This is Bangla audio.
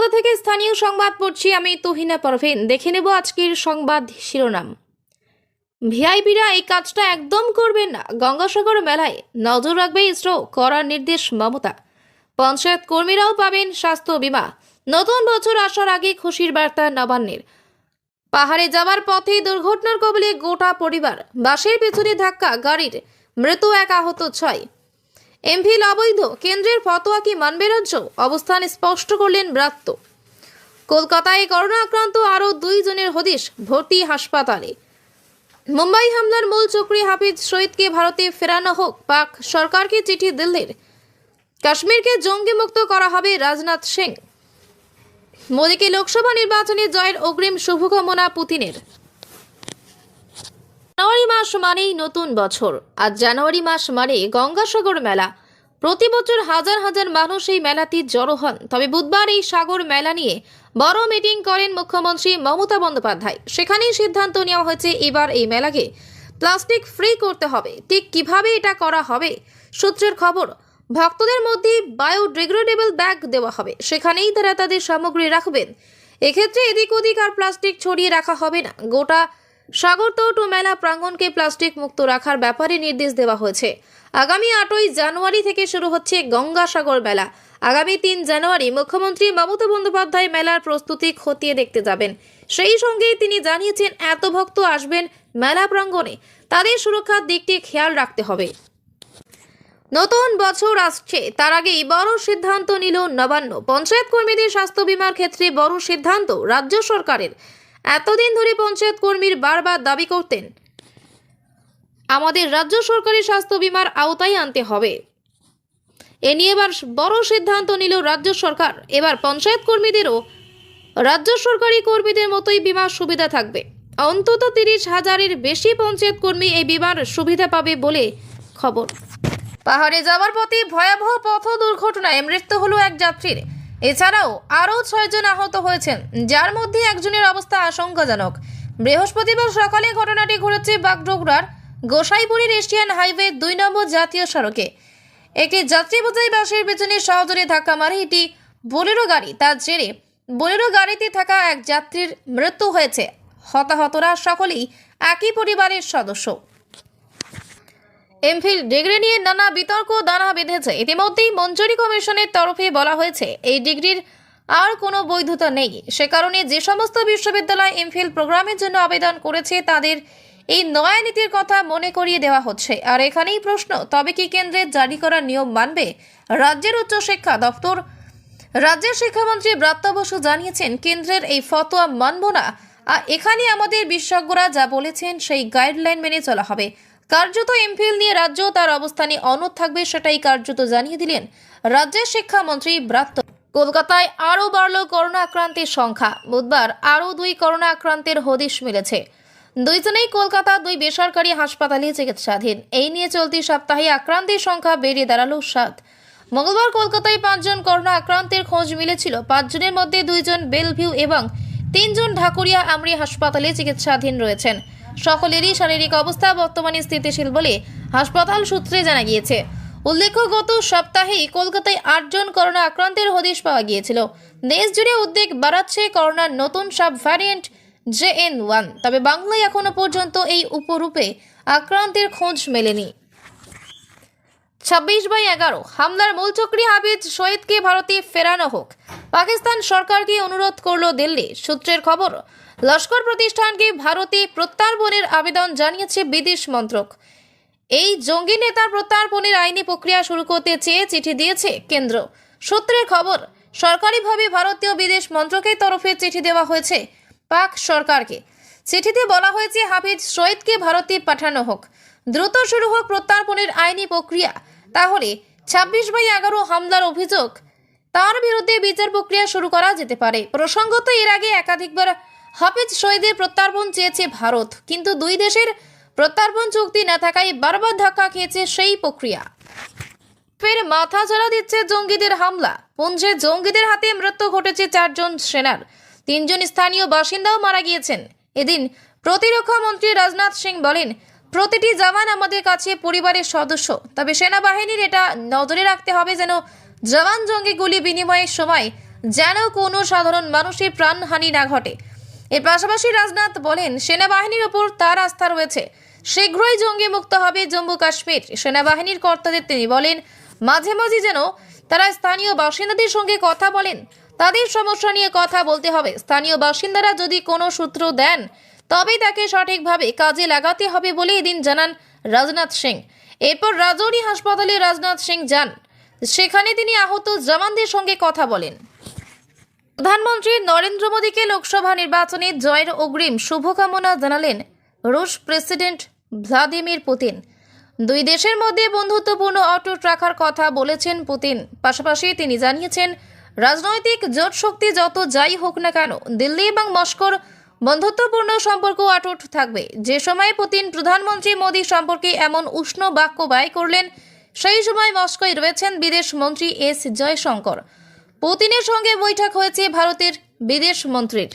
কলকাতা থেকে স্থানীয় সংবাদ পড়ছি আমি তুহিনা পারভিন। দেখে নেব আজকের সংবাদ শিরোনাম। ভিআইপিরা এই কাজটা একদম করবেন না। গঙ্গাসাগর মেলায় নজর রাখবে ইসরো, করার নির্দেশ মমতা। পঞ্চায়েত কর্মীরাও পাবেন স্বাস্থ্য বীমা। নতুন বছর আসার আগে খুশির বার্তা নবান্নের। পাহাড়ে যাওয়ার পথে দুর্ঘটনার কবলে গোটা পরিবার। বাসের পেছনে ধাক্কা, গাড়ির মৃত্যু, এক আহত 6। এমফিল অবৈধ, কেন্দ্রের ফতোয়া কি মানবে রাজ্য? অবস্থান স্পষ্ট করলেন ব্রাত্য। কলকাতায় করোনা আক্রান্ত আরও 2 জনের হদিশ, ভর্তি হাসপাতালে। মুম্বাই হামলার মূল চক্রী হাফিজ সইদকে ভারতে ফেরানো হোক, পাক সরকারকে চিঠি দিল্লির। কাশ্মীরকে জঙ্গি মুক্ত করা হবে, রাজনাথ সিং। মোদীকে লোকসভা নির্বাচনে জয়ের অগ্রিম শুভকামনা পুতিনের। জানুয়ারি মাস মানেই নতুন বছর। আজ জানুয়ারি মাস মানে গঙ্গাসাগর মেলা। প্রতি বছর হাজার হাজার মানুষ এই মেলাতে জড়ো হন। তবে বুধবার এই সাগর মেলা নিয়ে বড় মিটিং করেন মুখ্যমন্ত্রী মমতা বন্দ্যোপাধ্যায়। সেখানেই সিদ্ধান্ত নেওয়া হয়েছে এবার এই মেলাকে প্লাস্টিক ফ্রি করতে হবে। ঠিক কিভাবে এটা করা হবে? সূত্রের খবর, ভক্তদের মধ্যে বায়োডিগ্রেডেবল ব্যাগ দেওয়া হবে, সেখানেই তারা তাদের সামগ্রী রাখবেন। এক্ষেত্রে এদিক ওদিক আর প্লাস্টিক ছড়িয়ে রাখা হবে না। গোটা সাগরতট ও মেলা প্রাঙ্গণকে প্লাস্টিক মুক্ত রাখার ব্যাপারে নির্দেশ দেওয়া হয়েছে। আগামী 8ই জানুয়ারি থেকে শুরু হচ্ছে গঙ্গাসাগর মেলা। আগামী 3 জানুয়ারি মুখ্যমন্ত্রী মমতা বন্দ্যোপাধ্যায় মেলার প্রস্তুতি খতিয়ে দেখতে যাবেন। সেই সঙ্গে তিনি জানিয়েছেন, এত ভক্ত আসবেন মেলা প্রাঙ্গণে, তাদের সুরক্ষার দিকটি খেয়াল রাখতে হবে। নতুন বছর আসছে, তার আগেই বড় সিদ্ধান্ত নিল নবান্ন। পঞ্চায়েত কর্মীদের স্বাস্থ্য বীমার ক্ষেত্রে বড় সিদ্ধান্ত রাজ্য সরকারের। এতদিন ধরে পঞ্চায়েত কর্মীর বারবার দাবি করতেন, আমাদের রাজ্য সরকারি স্বাস্থ্য বীমার আওতায় আনতে হবে। এ নিয়ে এবার বড় সিদ্ধান্ত নিল রাজ্য সরকার। এবার পঞ্চায়েত কর্মীদেরও রাজ্য সরকারি কর্মীদের মতোই বীমার সুবিধা থাকবে। অন্তত 30,000-এর বেশি পঞ্চায়েত কর্মী এই বীমার সুবিধা পাবে বলে খবর। পাহাড়ে যাওয়ার পথে ভয়াবহ পথ দুর্ঘটনায় মৃত্যু হলো এক যাত্রীর। এছাড়াও আরও 6 জন আহত হয়েছেন, যার মধ্যে একজনের অবস্থা আশঙ্কাজনক। বৃহস্পতিবার সকালে ঘটনাটি ঘটেছে বাগডোগরার গোসাইপুরের এশিয়ান হাইওয়ে 2 নম্বর জাতীয় সড়কে। একটি যাত্রী বোঝাই বাসের পেছনে সহজরে ধাক্কা মারে এটি বোলেরো গাড়ি। তার জেরে বোলেরো গাড়িতে থাকা এক যাত্রীর মৃত্যু হয়েছে। হতাহতরা সকলেই একই পরিবারের সদস্য। এমফিল ডিগ্রি নিয়ে নানা বিতর্ক দানা বেঁধেছে। ইতিমধ্যেই মঞ্জুরি কমিশনের তরফে বলা হয়েছে, এই ডিগ্রির আর কোনো বৈধতা নেই। সে কারণে যে সমস্ত বিশ্ববিদ্যালয় এমফিল প্রোগ্রামের জন্য আবেদন করেছে তাদের এই নয়া নীতির কথা মনে করিয়ে দেওয়া হচ্ছে। আর এখানেই প্রশ্ন, তবে কি কেন্দ্রের জারি করা নিয়ম মানবে রাজ্যের উচ্চশিক্ষা দপ্তর? রাজ্যের শিক্ষামন্ত্রী ব্রাত্য বসু জানিয়েছেন, কেন্দ্রের এই ফতোয়া মানব না। আর এখানে আমাদের বিশেষজ্ঞরা যা বলেছেন সেই গাইডলাইন মেনে চলা হবে। কার্যত এমফিল নিয়ে রাজ্য তার অবস্থানে অনড় থাকবে, সেটাই কার্যত জানিয়ে দিলেন রাজ্যের শিক্ষামন্ত্রী ব্রাত্য। কলকাতায় আরও বাড়ল করোনা আক্রান্তের সংখ্যা। বুধবার আরও 2 করোনা আক্রান্তের হদিশ মিলেছে। 2 জনেই কলকাতা 2 বেসরকারি হাসপাতালে চিকিৎসাধীন। এই নিয়ে চলতি সপ্তাহে আক্রান্তের সংখ্যা বেড়ে দাঁড়ালো 7। মঙ্গলবার কলকাতায় 5 জন করোনা আক্রান্তের খোঁজ মিলেছিল। 5 জনের মধ্যে 2 জন বেলভিউ এবং 3 জন ঢাকুরিয়া আমরি হাসপাতালে চিকিৎসাধীন রয়েছেন। সকলেরই শারীরিক অবস্থা বর্তমানে স্থিতিশীল বলে হাসপাতাল সূত্রে জানা গিয়েছে। উল্লেখ্য, গত সপ্তাহেই কলকাতায় 8 জন করোনা আক্রান্তের হদিশ পাওয়া গিয়েছিল। দেশ জুড়ে উদ্বেগ বাড়াচ্ছে করোনার নতুন সাব ভ্যারিয়েন্ট JN1। তবে বাংলায় এখনো পর্যন্ত এই উপরূপে আক্রান্তের খোঁজ মেলেনি। 26/11 হামলার মূল চক্রী হাফিজ সইদকে ভারতে ফেরানো হোক, পাকিস্তান সরকারকে অনুরোধ করল দিল্লি। সূত্রের খবর, লস্কর প্রতিষ্ঠানকে ভারতে প্রত্যার্পণের আবেদন জানিয়েছে বিদেশ মন্ত্রক। এই জঙ্গি নেতার প্রত্যার্পণের আইনি প্রক্রিয়া শুরু করতে চেয়ে চিঠি দিয়েছে কেন্দ্র। সূত্রের খবর, সরকারিভাবে ভারতীয় বিদেশ মন্ত্রকের তরফে চিঠি দেওয়া হয়েছে পাক সরকারকে। চিঠিতে বলা হয়েছে, হাফিজ সইদকে ভারতে পাঠানো হোক, দ্রুত শুরু হোক প্রত্যার্পণের আইনি প্রক্রিয়া। তাহলে 26/11 হামলার অভিযোগ, তার বিরুদ্ধে বিচার প্রক্রিয়া শুরু করা যেতে পারে। প্রসঙ্গত, এর আগে একাধিকবার হাফিজ সইদের প্রত্যার্পণ চেয়েছে ভারত, কিন্তু 2 দেশের প্রত্যার্পণ চুক্তি না থাকায় বারবার ধাক্কা খেয়েছে সেই প্রক্রিয়া। ফের মাথাচাড়া দিচ্ছে জঙ্গিদের হামলা। পুঞ্চে জঙ্গিদের হাতে মৃত্যু ঘটেছে 4 জন সেনার, 3 জন স্থানীয় বাসিন্দাও মারা গিয়েছেন। এদিন প্রতিরক্ষা মন্ত্রী রাজনাথ সিং বলেন, প্রতিটি জওয়ান আমাদের কাছে পরিবারের সদস্য। তবে সেনাবাহিনীর এটা নজরে রাখতে হবে যেন জওয়ান জঙ্গি গুলি বিনিময়ের সময় যেন কোনো সাধারণ মানুষের প্রাণহানি না ঘটে। এর পাশাপাশি রাজনাথ বলেন, সেনাবাহিনীর ওপর তার আস্থা রয়েছে, শীঘ্রই জঙ্গি মুক্ত হবে জম্মু কাশ্মীর। সেনাবাহিনীর কর্তাদের তিনি বলেন, মাঝে মাঝে যেন তারা স্থানীয় বাসিন্দাদের সঙ্গে কথা বলেন, তাদের সমস্যা নিয়ে কথা বলতে হবে। স্থানীয় বাসিন্দারা যদি কোনো সূত্র দেন তবেই তাকে সঠিকভাবে কাজে লাগাতে হবে বলে এদিন জানান রাজনাথ সিং। এরপর রাজৌরি হাসপাতালে রাজনাথ সিং যান, সেখানে তিনি আহত জওয়ানদের সঙ্গে কথা বলেন। প্রধানমন্ত্রী নরেন্দ্র মোদীকে লোকসভা নির্বাচনে জয়ের অগ্রিম শুভকামনা জানালেন রুশ প্রেসিডেন্ট ভ্লাদিমির পুতিন। দুই দেশের মধ্যে বন্ধুত্বপূর্ণ অটুট রাখার কথা বলেছেন পুতিন। পাশাপাশি তিনি জানিয়েছেন, রাজনৈতিক জোট শক্তি যত যাই হোক না কেন, দিল্লি এবং মস্কোর বন্ধুত্বপূর্ণ সম্পর্ক অটুট থাকবে। যে সময় পুতিন প্রধানমন্ত্রী মোদী সম্পর্কে এমন উষ্ণ বাক্য ব্যয় করলেন, সেই সময় মস্কোয় রয়েছেন বিদেশ মন্ত্রী এস জয়শঙ্কর। পুতিনের সঙ্গে বৈঠক হয়েছে ভারতের বিদেশ মন্ত্রীর।